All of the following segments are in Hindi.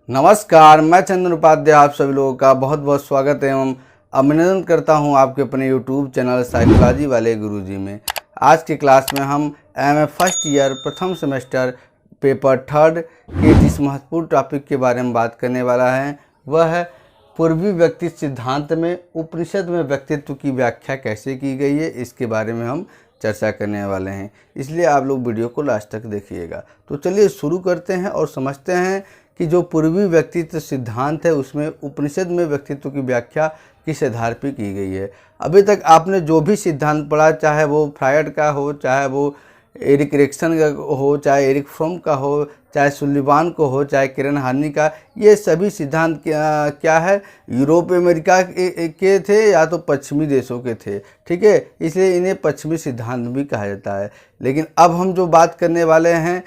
नमस्कार, मैं चंदन उपाध्याय आप सभी लोगों का बहुत बहुत स्वागत एवं अभिनंदन करता हूं आपके अपने YouTube चैनल साइकोलॉजी वाले गुरुजी में। आज की क्लास में हम एमए फर्स्ट ईयर प्रथम सेमेस्टर पेपर थर्ड के जिस महत्वपूर्ण टॉपिक के बारे में बात करने वाला है वह है पूर्वी व्यक्ति सिद्धांत में उपनिषद में व्यक्तित्व की व्याख्या कैसे की गई है, इसके बारे में हम चर्चा करने वाले हैं। इसलिए आप लोग वीडियो को लास्ट तक देखिएगा। तो चलिए शुरू करते हैं और समझते हैं कि जो पूर्वी व्यक्तित्व सिद्धांत है उसमें उपनिषद में व्यक्तित्व की व्याख्या किस आधार पर की गई है। अभी तक आपने जो भी सिद्धांत पढ़ा, चाहे वो फ्रायड का हो, चाहे वो एरिक एरिक्सन का हो, चाहे एरिक फ्रोम का हो, चाहे सुलिवान को हो, चाहे किरण हार्नी का, ये सभी सिद्धांत क्या है, यूरोप अमेरिका के थे या तो पश्चिमी देशों के थे। ठीक है, इसलिए इन्हें पश्चिमी सिद्धांत भी कहा जाता है। लेकिन अब हम जो बात करने वाले हैं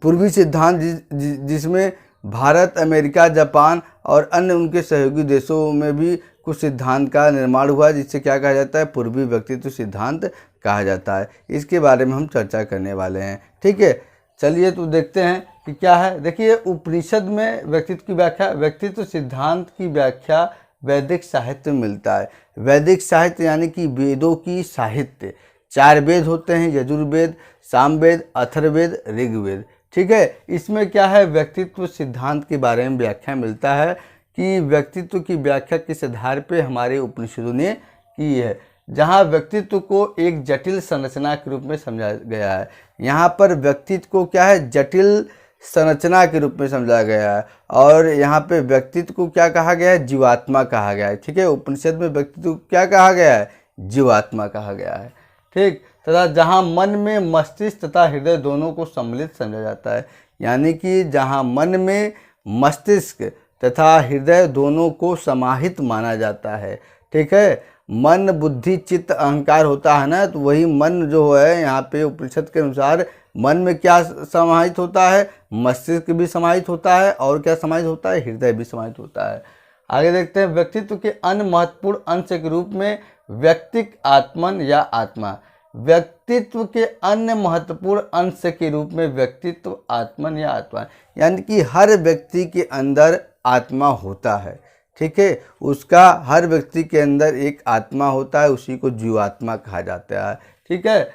पूर्वी सिद्धांत जिसमें भारत, अमेरिका, जापान और अन्य उनके सहयोगी देशों में भी कुछ सिद्धांत का निर्माण हुआ, जिससे क्या कहा जाता है, पूर्वी व्यक्तित्व सिद्धांत कहा जाता है। इसके बारे में हम चर्चा करने वाले हैं। ठीक है, चलिए तो देखते हैं कि क्या है। देखिए, उपनिषद में व्यक्तित्व की व्याख्या, व्यक्तित्व सिद्धांत की व्याख्या वैदिक साहित्य में मिलता है। वैदिक साहित्य यानी कि वेदों की साहित्य। 4 वेद होते हैं, यजुर्वेद, सामवेद, अथर्ववेद, ऋग्वेद। ठीक है, इसमें क्या है, व्यक्तित्व सिद्धांत के बारे में व्याख्या मिलता है कि व्यक्तित्व की व्याख्या किस आधार पे हमारे उपनिषदों ने की है, जहाँ व्यक्तित्व को एक जटिल संरचना के रूप में समझा गया है। यहाँ पर व्यक्तित्व को क्या है, जटिल संरचना के रूप में समझा गया है। और यहाँ पे व्यक्तित्व को क्या कहा गया है, जीवात्मा कहा गया है। ठीक है, उपनिषद में व्यक्तित्व को क्या कहा गया है, जीवात्मा कहा गया है। ठीक, तथा जहाँ मन में मस्तिष्क तथा हृदय दोनों को सम्मिलित समझा जाता है, यानी कि जहाँ मन में मस्तिष्क तथा हृदय दोनों को समाहित माना जाता है। ठीक है, मन, बुद्धि, चित्त, अहंकार होता है ना, तो वही मन जो है यहाँ पे उपनिषद के अनुसार मन में क्या समाहित होता है, मस्तिष्क भी समाहित होता है, और क्या समाहित होता है, हृदय भी समाहित होता है। आगे देखते हैं, व्यक्तित्व के अन्य महत्वपूर्ण अंश के रूप में व्यक्तिक आत्मन या आत्मा। व्यक्तित्व के अन्य महत्वपूर्ण अंश के रूप में व्यक्तित्व आत्मन या आत्मा, यानी कि हर व्यक्ति के अंदर आत्मा होता है। ठीक है, उसका हर व्यक्ति के अंदर एक आत्मा होता है, उसी को जीवात्मा कहा जाता है। ठीक है,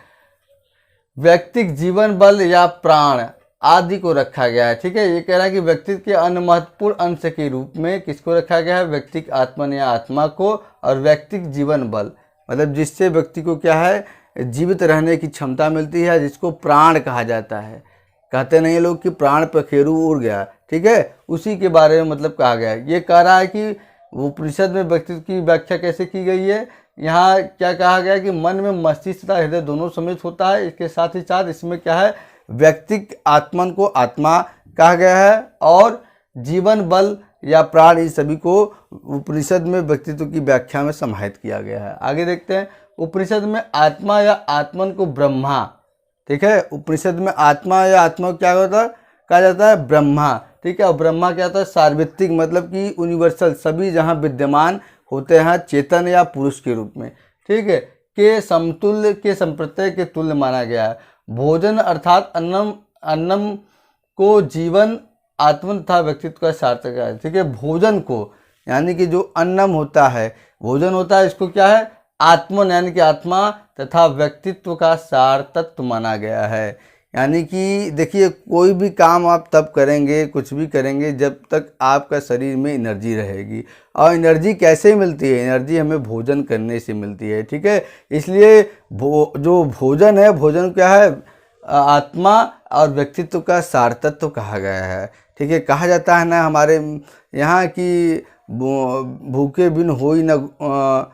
व्यक्तिक जीवन बल या प्राण आदि को रखा गया है। ठीक है, ये कह रहा है कि व्यक्तित्व के अन्य महत्वपूर्ण अंश के रूप में किसको रखा गया है, व्यक्तिक आत्मन या आत्मा को, और व्यक्तिक जीवन बल मतलब जिससे व्यक्ति को क्या है, जीवित रहने की क्षमता मिलती है, जिसको प्राण कहा जाता है। कहते नहीं लोग कि प्राण पखेरु उड़ गया। ठीक है, उसी के बारे में मतलब कहा गया है। ये कह रहा है कि उपनिषद में व्यक्तित्व की व्याख्या कैसे की गई है। यहाँ क्या कहा गया कि मन में मस्तिष्क तथा हृदय दोनों सम्मिलित होता है। इसके साथ ही साथ इसमें क्या है, व्यक्तिक आत्मन को आत्मा कहा गया है, और जीवन बल या प्राण, इस सभी को उपनिषद में व्यक्तित्व की व्याख्या में समाहित किया गया है। आगे देखते हैं, उपनिषद में आत्मा या आत्मन को ब्रह्मा। ठीक है, उपनिषद में आत्मा या आत्मा क्या होता है, कहा जाता है ब्रह्मा। ठीक है, और ब्रह्मा क्या होता है, सार्वत्रिक मतलब कि यूनिवर्सल, सभी जहाँ विद्यमान होते हैं चेतन या पुरुष के रूप में। ठीक है, के समतुल्य, के संप्रत्यय के तुल्य माना गया है। भोजन अर्थात अन्नम को जीवन, आत्मन तथा व्यक्तित्व का सार्थक है। ठीक है, भोजन को यानी कि जो अन्नम होता है, भोजन होता है, इसको क्या है, आत्मन यानी कि आत्मा तथा व्यक्तित्व का सार तत्व माना गया है। यानी कि देखिए, कोई भी काम आप तब करेंगे, कुछ भी करेंगे, जब तक आपका शरीर में एनर्जी रहेगी। और एनर्जी कैसे मिलती है, एनर्जी हमें भोजन करने से मिलती है। ठीक है, इसलिए जो भोजन है, भोजन क्या है, आत्मा और व्यक्तित्व का सार तत्व कहा गया है। ठीक है, कहा जाता है ना हमारे यहाँ कि भूखे बिन होई न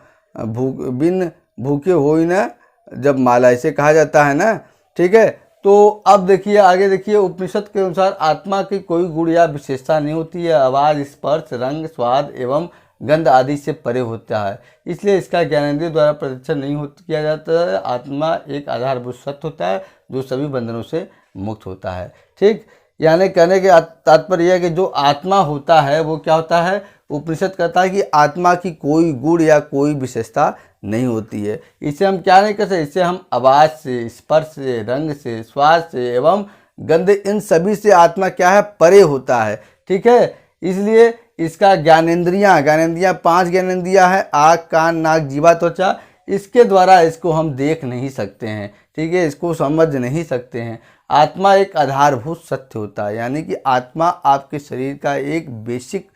भूखे होई न जब माला, इसे कहा जाता है ना। ठीक है, तो अब देखिए, आगे देखिए, उपनिषद के अनुसार आत्मा की कोई गुण या विशेषता नहीं होती है। आवाज़, स्पर्श, रंग, स्वाद एवं गंध आदि से परे होता है, इसलिए इसका ज्ञानेंद्रिय द्वारा प्रदर्शन नहीं किया जाता है। आत्मा एक आधारभूत सत्य होता है जो सभी बंधनों से मुक्त होता है। ठीक, यानी कहने के तात्पर्य यह है कि जो आत्मा होता है वो क्या होता है, उपनिषद कहता है कि आत्मा की कोई गुण या कोई विशेषता नहीं होती है। इसे हम क्या नहीं कर सकते, इससे हम आवाज़ से, स्पर्श से, रंग से, स्वाद से एवं गंध, इन सभी से आत्मा क्या है, परे होता है। ठीक है, इसलिए इसका ज्ञानेंद्रियां 5 ज्ञानेंद्रियां है, आँख, कान, नाक, जीवा, त्वचा। इसके द्वारा इसको हम देख नहीं सकते हैं। ठीक है, इसको समझ नहीं सकते हैं। आत्मा एक आधारभूत सत्य होता है, यानी कि आत्मा आपके शरीर का एक बेसिक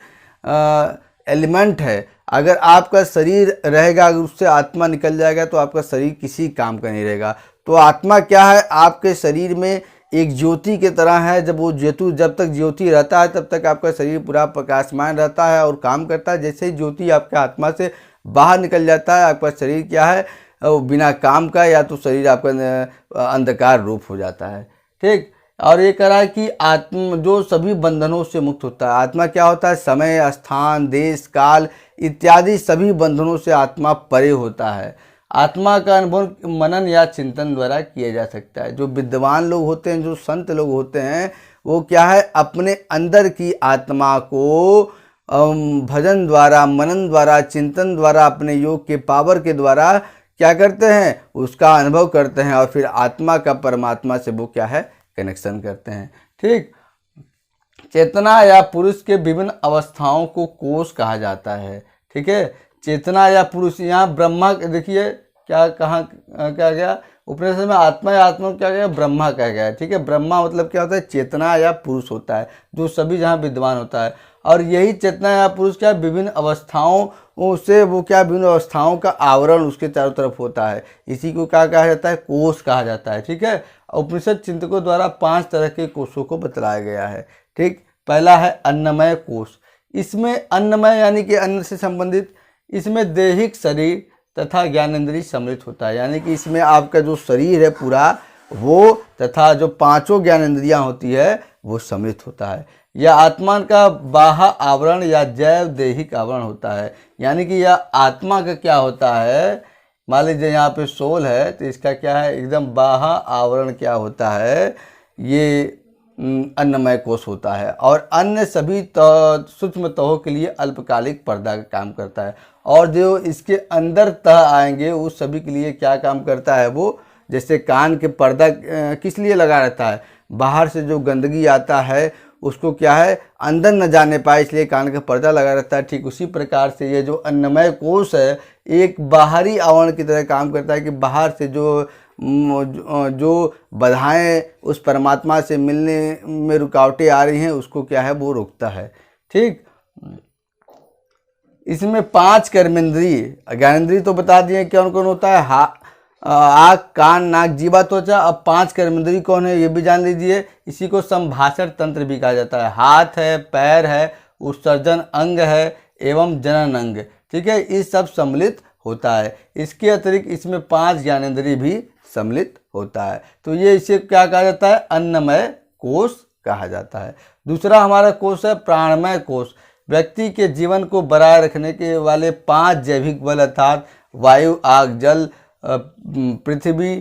एलिमेंट है। अगर आपका शरीर रहेगा, अगर उससे आत्मा निकल जाएगा तो आपका शरीर किसी काम का नहीं रहेगा। तो आत्मा क्या है, आपके शरीर में एक ज्योति की तरह है। जब तक ज्योति रहता है तब तक आपका शरीर पूरा प्रकाशमान रहता है और काम करता है। जैसे ही ज्योति आपके आत्मा से बाहर निकल जाता है, आपका शरीर क्या है, बिना काम का, या तो शरीर आपका अंधकार रूप हो जाता है। ठीक, और ये कह रहा है कि आत्मा जो सभी बंधनों से मुक्त होता है। आत्मा क्या होता है, समय, स्थान, देश, काल इत्यादि सभी बंधनों से आत्मा परे होता है। आत्मा का अनुभव मनन या चिंतन द्वारा किया जा सकता है। जो विद्वान लोग होते हैं, जो संत लोग होते हैं, वो क्या है, अपने अंदर की आत्मा को भजन द्वारा, मनन द्वारा, चिंतन द्वारा, अपने योग के पावर के द्वारा क्या करते हैं, उसका अनुभव करते हैं और फिर आत्मा का परमात्मा से वो क्या है, कनेक्शन करते हैं। ठीक, चेतना या पुरुष के विभिन्न अवस्थाओं को कोष कहा जाता है। ठीक है, चेतना या पुरुष, यहाँ ब्रह्मा देखिए क्या क्या गया उपनिषद में, आत्मा या आत्मा क्या गया, ब्रह्मा कहा गया है। ठीक है, ब्रह्मा मतलब क्या होता है, चेतना या पुरुष होता है, जो सभी जहाँ विद्वान होता है। और यही चेतना या पुरुष क्या, विभिन्न अवस्थाओं से वो क्या, विभिन्न अवस्थाओं का आवरण उसके चारों तरफ होता है। इसी को क्या कहा जाता है, कोष कहा जाता है। ठीक है, उपनिषद चिंतकों द्वारा 5 तरह के कोषों को बतलाया गया है। ठीक, पहला है अन्नमय कोष। इसमें अन्नमय यानी कि अन्न से संबंधित, इसमें दैहिक शरीर तथा ज्ञानेंद्रिय सम्मिलित होता है। यानी कि इसमें आपका जो शरीर है पूरा, वो तथा जो 5 ज्ञानेंद्रियां होती है वो सम्मिलित होता है। यह आत्मा का बाह्य आवरण या जैव दैहिक आवरण होता है। यानी कि यह आत्मा का क्या होता है, मान लीजिए यहाँ पे सोल है तो इसका क्या है, एकदम बाह्य आवरण क्या होता है, ये अन्नमय कोष होता है। और अन्य सभी सूक्ष्म तहों के लिए अल्पकालिक पर्दा का काम करता है। और जो इसके अंदर तह आएंगे उस सभी के लिए क्या काम करता है, वो जैसे कान के पर्दा किस लिए लगा रहता है, बाहर से जो गंदगी आता है उसको क्या है, अंदर न जाने पाए, इसलिए कान का पर्दा लगा रहता है। ठीक उसी प्रकार से ये जो अन्नमय कोष है एक बाहरी आवरण की तरह काम करता है कि बाहर से जो बाधाएं उस परमात्मा से मिलने में रुकावटें आ रही हैं उसको क्या है, वो रोकता है। ठीक, इसमें 5 कर्मेंद्रिय, ज्ञानेंद्रिय तो बता दिए कौन कौन होता है, आँख, कान, नाक, जीवा, त्वचा। अब 5 कर्मेंद्रिय कौन है ये भी जान लीजिए। इसी को संभाषण तंत्र भी कहा जाता है। हाथ है, पैर है, उत्सर्जन अंग है एवं जनन अंग। ठीक है, ये सब सम्मिलित होता है। इसके अतिरिक्त इसमें 5 ज्ञानेंद्रिय भी सम्मिलित होता है। तो ये इसे क्या कहा जाता है, अन्नमय कोष कहा जाता है। दूसरा हमारा कोष है प्राणमय कोष। व्यक्ति के जीवन को बनाए रखने के वाले 5 जैविक बल अर्थात वायु, आग, जल, पृथ्वी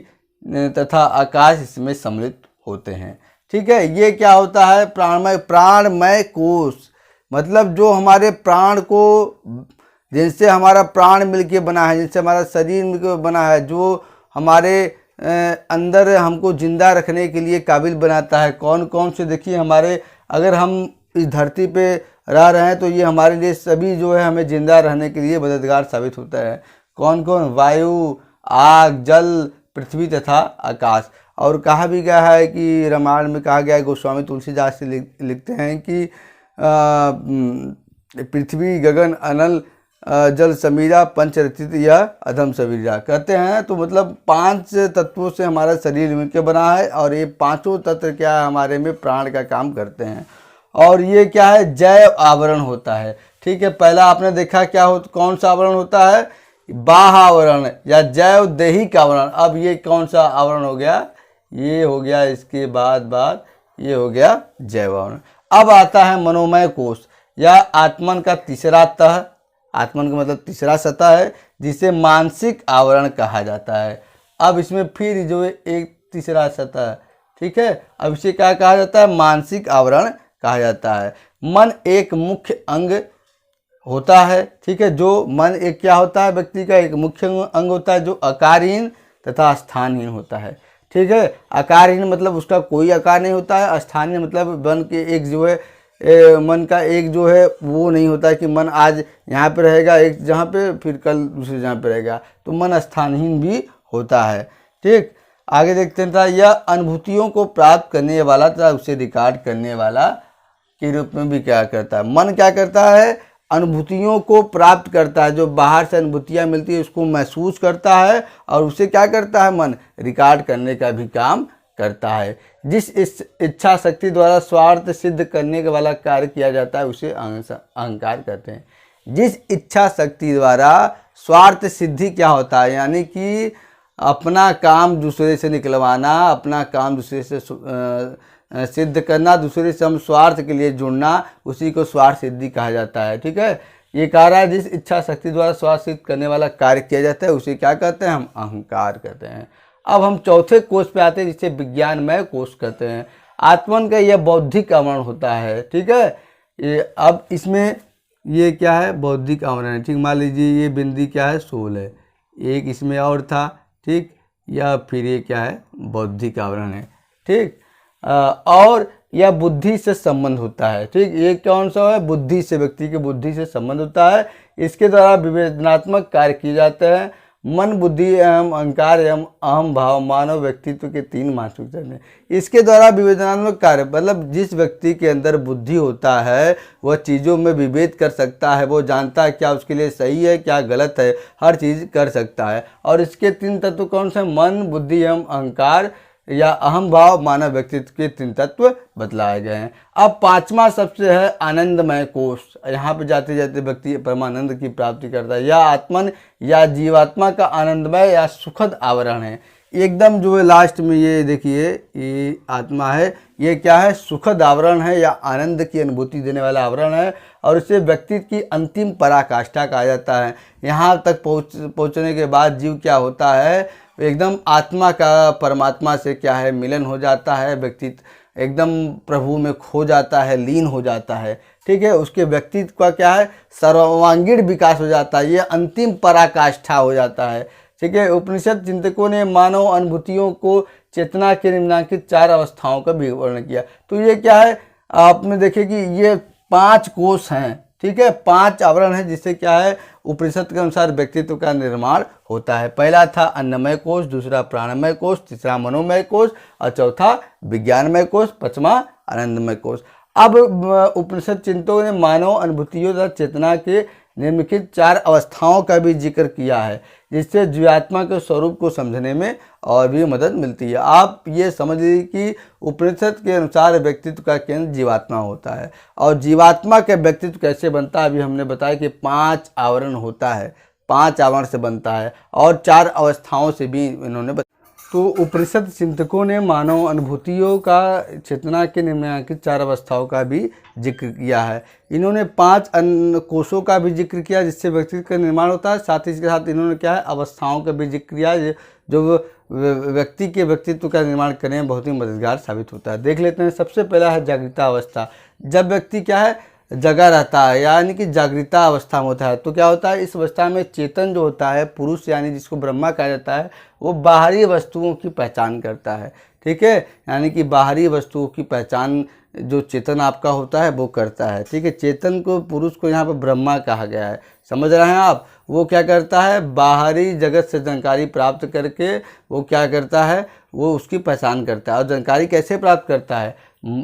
तथा आकाश इसमें सम्मिलित होते हैं। ठीक है, ये क्या होता है, प्राणमय कोष मतलब जो हमारे प्राण को, जिनसे हमारा प्राण मिलके बना है, जिनसे हमारा शरीर मिलके बना है, जो हमारे अंदर हमको जिंदा रखने के लिए काबिल बनाता है। कौन कौन से, देखिए हमारे, अगर हम इस धरती पे रह रहे हैं तो ये हमारे लिए सभी जो है हमें जिंदा रहने के लिए मददगार साबित होता है। कौन कौन, वायु, आग, जल, पृथ्वी तथा आकाश। और कहा भी गया है कि रामायण में कहा गया है, गोस्वामी तुलसीदास से लिखते हैं कि पृथ्वी, गगन, अनल, जल समीरा, पंचरथित या अधम सवीरा कहते हैं। तो मतलब 5 तत्वों से हमारा शरीर मिलकर बना है और ये 5 तत्व क्या है, हमारे में प्राण का काम करते हैं। और ये क्या है, जैव आवरण होता है। ठीक है, पहला आपने देखा क्या कौन सा आवरण होता है, बाह्य आवरण या जैव दैहिक आवरण। अब ये कौन सा आवरण हो गया, ये हो गया, इसके बाद ये हो गया जैव आवरण। अब आता है मनोमय कोष या आत्मन का तीसरा तह। आत्मन का मतलब तीसरा सतह है, जिसे मानसिक आवरण कहा जाता है। अब इसमें फिर जो एक तीसरा सतह, ठीक है, अब इसे क्या कहा जाता है, मानसिक आवरण कहा जाता है। मन एक मुख्य अंग होता है। ठीक है, जो मन एक क्या होता है, व्यक्ति का एक मुख्य अंग होता है जो आकारहीन तथा स्थानहीन होता है। ठीक है। आकारहीन मतलब उसका कोई आकार नहीं होता है। स्थानीय मतलब मन के एक जो है मन का एक जो है वो नहीं होता है कि मन आज यहाँ पे रहेगा एक जहाँ पे, फिर कल दूसरे जहाँ पे रहेगा, तो मन स्थानहीन भी होता है। ठीक, आगे देखते हैं। यह अनुभूतियों को प्राप्त करने वाला तथा उसे रिकॉर्ड करने वाला के रूप में भी क्या करता है। मन क्या करता है, अनुभूतियों को प्राप्त करता है, जो बाहर से अनुभूतियाँ मिलती है उसको महसूस करता है और उसे क्या करता है, मन रिकॉर्ड करने का भी काम करता है। जिस इच्छा शक्ति द्वारा स्वार्थ सिद्ध करने के वाला कार्य किया जाता है उसे अहंकार कहते हैं। जिस इच्छा शक्ति द्वारा स्वार्थ सिद्धि क्या होता है, यानी कि अपना काम दूसरे से निकलवाना, अपना काम दूसरे से सिद्ध करना, दूसरे से हम स्वार्थ के लिए जुड़ना, उसी को स्वार्थ सिद्धि कहा जाता है। ठीक है, ये कह रहा है जिस इच्छा शक्ति द्वारा स्वार्थ सिद्ध करने वाला कार्य किया जाता है उसे क्या कहते हैं, हम अहंकार कहते हैं। अब हम चौथे कोष पे आते हैं जिसे विज्ञानमय कोष कहते हैं। आत्मन का यह बौद्धिक आवरण होता है। ठीक है, ये अब इसमें ये क्या है, बौद्धिक आवरण है। ठीक, मान लीजिए ये बिंदी क्या है, सोल है, एक इसमें और था। ठीक, या फिर ये क्या है, बौद्धिक आवरण है। ठीक, और यह बुद्धि से संबंध होता है। ठीक, ये कौन सा है, बुद्धि से, व्यक्ति की बुद्धि से संबंध होता है। इसके द्वारा विवेचनात्मक कार्य किए जाते हैं। मन, बुद्धि एवं अहंकार एवं अहम भाव मानव व्यक्तित्व के तीन मानसिक चरण हैं। इसके द्वारा विवेचनात्मक कार्य मतलब जिस व्यक्ति के अंदर बुद्धि होता है वह चीज़ों में विवेक कर सकता है, वो जानता है क्या उसके लिए सही है क्या गलत है, हर चीज़ कर सकता है। और इसके तीन तत्व कौन से, मन, बुद्धि एवं अहंकार या अहम भाव मानव व्यक्तित्व के तीन तत्व बतलाए गए हैं। अब पांचवा सबसे है आनंदमय कोष। यहाँ पे जाते जाते व्यक्ति परमानंद की प्राप्ति करता है। यह आत्मन या जीवात्मा का आनंदमय या सुखद आवरण है। एकदम जो है लास्ट में ये देखिए, ये आत्मा है, ये क्या है, सुखद आवरण है या आनंद की अनुभूति देने वाला आवरण है। और इसे व्यक्ति की अंतिम पराकाष्ठा कहा जाता है। यहाँ तक पहुँचने के बाद जीव क्या होता है, एकदम आत्मा का परमात्मा से क्या है, मिलन हो जाता है। व्यक्ति एकदम प्रभु में खो जाता है, लीन हो जाता है। ठीक है, उसके व्यक्तित्व का क्या है, सर्वांगीण विकास हो जाता है, ये अंतिम पराकाष्ठा हो जाता है। ठीक है, उपनिषद चिंतकों ने मानव अनुभूतियों को चेतना के निम्नलिखित चार अवस्थाओं का भी वर्णन किया। तो ये क्या है, आपने देखे कि ये 5 कोष हैं। ठीक है, 5 आवरण है जिससे क्या है, उपनिषद के अनुसार व्यक्तित्व का निर्माण होता है। पहला था अन्नमय कोष, दूसरा प्राणमय कोष, तीसरा मनोमय कोष और चौथा विज्ञानमय कोष, 5वां आनंदमय कोष। अब उपनिषद चिंतकों ने मानव अनुभूतियों तथा चेतना के निम्नलिखित 4 अवस्थाओं का भी जिक्र किया है, जिससे जीवात्मा के स्वरूप को समझने में और भी मदद मिलती है। आप ये समझ लीजिए कि उपनिषद के अनुसार व्यक्तित्व का केंद्र जीवात्मा होता है। और जीवात्मा का व्यक्तित्व कैसे बनता है, अभी हमने बताया कि 5 आवरण होता है, 5 आवरण से बनता है और 4 अवस्थाओं से भी इन्होंने तो उपनिषद चिंतकों ने मानव अनुभूतियों का चेतना के निम्नलिखित 4 अवस्थाओं का भी जिक्र किया है। इन्होंने 5 कोषों का भी जिक्र किया जिससे व्यक्तित्व का निर्माण होता है। साथ ही इसके साथ इन्होंने क्या है, अवस्थाओं का भी जिक्र किया जो व्यक्ति के व्यक्तित्व का निर्माण करने में बहुत ही मददगार साबित होता है। देख लेते हैं। सबसे पहला है जागृता अवस्था। जब व्यक्ति क्या है, जगा रहता है, यानी कि जागृता अवस्था में होता है, तो क्या होता है, इस अवस्था में चेतन जो होता है, पुरुष यानी जिसको ब्रह्मा कहा जाता है, वो बाहरी वस्तुओं की पहचान करता है। ठीक है, यानी कि बाहरी वस्तुओं की पहचान जो चेतन आपका होता है वो करता है। ठीक है, चेतन को, पुरुष को यहाँ पर ब्रह्मा कहा गया है, समझ रहे हैं आप। वो क्या करता है, बाहरी जगत से जानकारी प्राप्त करके वो क्या करता है, वो उसकी पहचान करता है। और जानकारी कैसे प्राप्त करता है,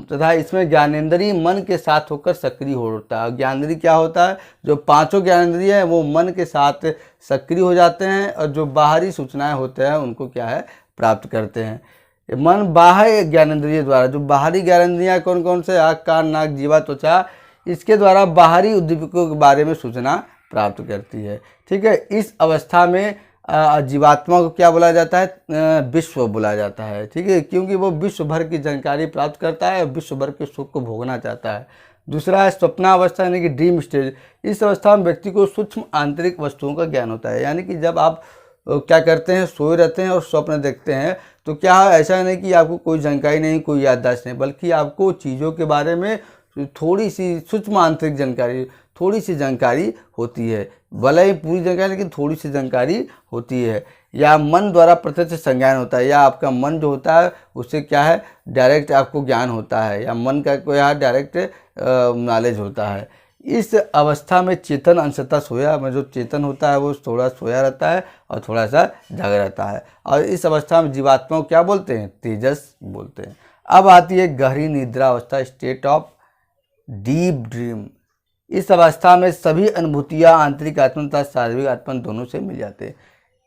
तथा इसमें ज्ञानेंद्रिय मन के साथ होकर सक्रिय होता है। ज्ञानेंद्रिय क्या होता है, जो 5 ज्ञानेंद्रिय हैं वो मन के साथ सक्रिय हो जाते हैं और जो बाहरी सूचनाएं होते हैं उनको क्या है, प्राप्त करते हैं। मन बाह्य ज्ञानेंद्रिय द्वारा, जो बाहरी ज्ञानेंद्रियाँ कौन कौन से, आँख, कान, नाक, जीवा, त्वचा, इसके द्वारा बाहरी उद्दीपकों के बारे में सूचना प्राप्त करती है। ठीक है, इस अवस्था में जीवात्मा को क्या बोला जाता है, विश्व बोला जाता है। ठीक है, क्योंकि वो विश्व भर की जानकारी प्राप्त करता है और विश्व भर के सुख को भोगना चाहता है। दूसरा है स्वप्नावस्था, यानी कि ड्रीम स्टेज। इस अवस्था में व्यक्ति को सूक्ष्म आंतरिक वस्तुओं का ज्ञान होता है। यानी कि जब आप क्या करते हैं, सोए रहते हैं और स्वप्न देखते हैं, तो क्या ऐसा नहीं कि आपको कोई जानकारी नहीं, कोई याददाश्त नहीं, बल्कि आपको चीज़ों के बारे में थोड़ी सी सूक्ष्म आंतरिक जानकारी, थोड़ी सी जानकारी होती है। भले ही पूरी जानकारी, लेकिन थोड़ी सी जानकारी होती है। या मन द्वारा प्रत्यक्ष संज्ञान होता है, या आपका मन जो होता है उससे क्या है डायरेक्ट आपको ज्ञान होता है, या मन का कोई डायरेक्ट नॉलेज होता है। इस अवस्था में चेतन अंशतः सोया में जो चेतन होता है वो थोड़ा सोया रहता है और थोड़ा सा जाग रहता है, और इस अवस्था में जीवात्मा को क्या बोलते हैं, तेजस बोलते हैं। अब आती है गहरी निद्रा अवस्था, स्टेट ऑफ डीप ड्रीम। इस अवस्था में सभी अनुभूतियाँ आंतरिक आत्मन तथा शारीरिक आत्मन दोनों से मिल जाते हैं।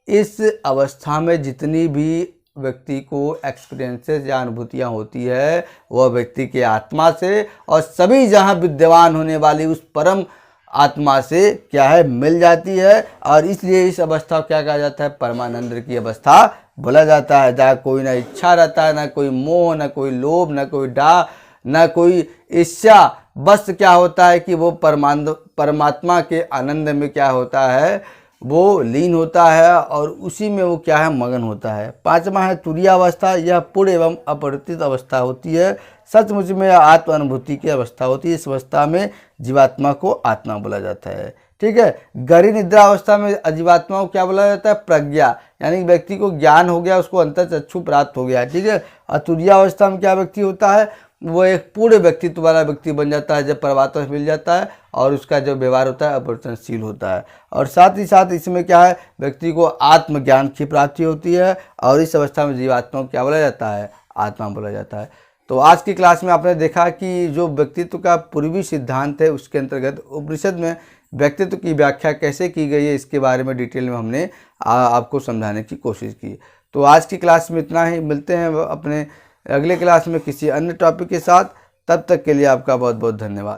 इस अवस्था में जितनी भी व्यक्ति को एक्सपीरियंसेस या अनुभूतियाँ होती है वह व्यक्ति के आत्मा से और सभी जहाँ विद्यमान होने वाली उस परम आत्मा से क्या है मिल जाती है, और इसलिए इस अवस्था को क्या कहा जाता है, परमानंद की अवस्था बोला जाता है, जहाँ कोई ना इच्छा रहता है, ना कोई मोह, ना कोई लोभ, ना कोई डाह, ना कोई इच्छा, बस क्या होता है कि वो परमात्मा के आनंद में क्या होता है वो लीन होता है और उसी में वो क्या है मगन होता है। पांचवा है तुरीयावस्था। यह पूर्ण एवं अपरिवर्तित अवस्था होती है, सचमुच में आत्म अनुभूति की अवस्था होती है। इस अवस्था में जीवात्मा को आत्मा बोला जाता है। ठीक है। गहरी निद्रा अवस्था में जीवात्मा को क्या बोला जाता है, प्रज्ञा, यानी व्यक्ति को ज्ञान हो गया, उसको अंतर्चक्षु प्राप्त हो गया। ठीक है। और तुरीयावस्था में क्या व्यक्ति होता है, वो एक पूर्ण व्यक्तित्व वाला व्यक्ति बन जाता है जब परमात्मा से मिल जाता है, और उसका जो व्यवहार होता है अपरिवर्तनशील होता है। और साथ ही साथ इसमें क्या है, व्यक्ति को आत्मज्ञान की प्राप्ति होती है, और इस अवस्था में जीवात्मा को क्या बोला जाता है, आत्मा बोला जाता है। तो आज की क्लास में आपने देखा कि जो व्यक्तित्व का पूर्वी सिद्धांत है उसके अंतर्गत उपनिषद में व्यक्तित्व की व्याख्या कैसे की गई है इसके बारे में डिटेल में हमने आपको समझाने की कोशिश की। तो आज की क्लास में इतना ही, मिलते हैं अपने अगले क्लास में किसी अन्य टॉपिक के साथ। तब तक के लिए आपका बहुत बहुत धन्यवाद।